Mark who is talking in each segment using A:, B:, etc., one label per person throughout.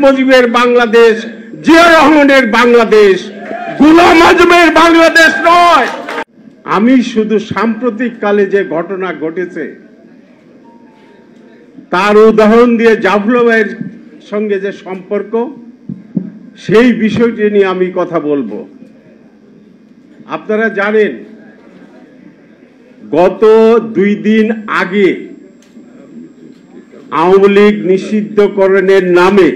A: মুজিবের বাংলাদেশ, জিয়া রহমানের বাংলাদেশ, গোলাম আজমের বাংলাদেশ নয়। আমি শুধু সাম্প্রতিক কালে যে ঘটনা ঘটেছে তার উদাহরণ দিয়ে জাফর ভাইয়ের সঙ্গে যে সম্পর্ক, সেই বিষয়টি নিয়ে আমি কথা বলবো। আপনারা জানেন গত 2 দিন আগে আওয়ামী লীগ নিষিদ্ধকরণের নামে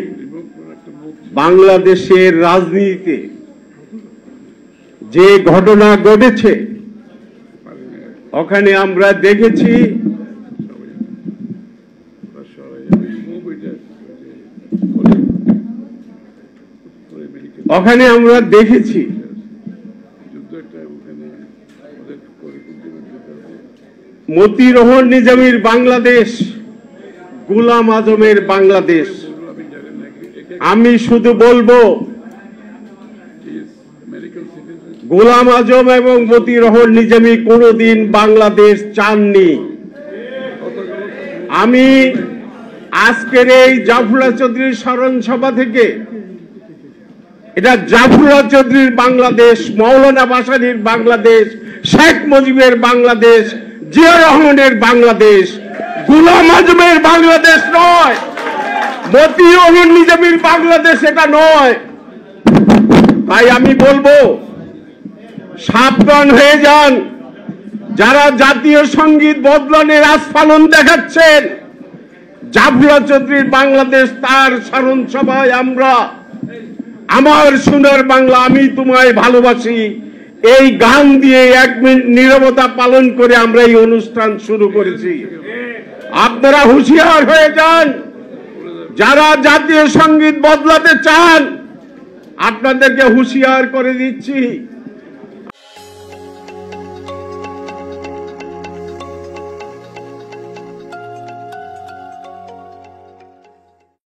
A: বাংলাদেশের রাজনীতিতে যে ঘটনা ঘটেছে, ওখানে আমরা দেখেছি মতিউর রহমান নিজামীর বাংলাদেশ, গোলাম আজমের বাংলাদেশ। আমি শুধু বলবো, গোলাম আজম এবং মতিউর রহমান নিজামী কোনোদিন বাংলাদেশ চাননি। আমি আজকের এই জাফরুল্লাহ চৌধুরীর স্মরণ সভা থেকে, এটা জাফরুল্লাহ চৌধুরীর বাংলাদেশ, মৌলানা ভাসানীর বাংলাদেশ, শেখ মুজিবের বাংলাদেশ, জিয়া রহমানের বাংলাদেশ, গোলাম আজমের বাংলাদেশ নয়, মতিউর রহমান নিজামীর বাংলাদেশ এটা নয়। তাই আমি বলবো, সাবধান হয়ে যান যারা জাতীয় সঙ্গীত বদলানোর আস্ফালন দেখাচ্ছেন। জাফরুল্লাহ চৌধুরীর বাংলাদেশ, তার স্মরণ সভায় আমরা আমার সোনার বাংলা আমি তোমায় ভালোবাসি এই গান দিয়ে 1 মিনিট নীরবতা পালন করে আমরা এই অনুষ্ঠান শুরু করেছি। আপনারা হুঁশিয়ার হয়ে যান, যারা জাতীয় সঙ্গীত বদলাতে চান আপনাদেরকে হুঁশিয়ার করে দিচ্ছি।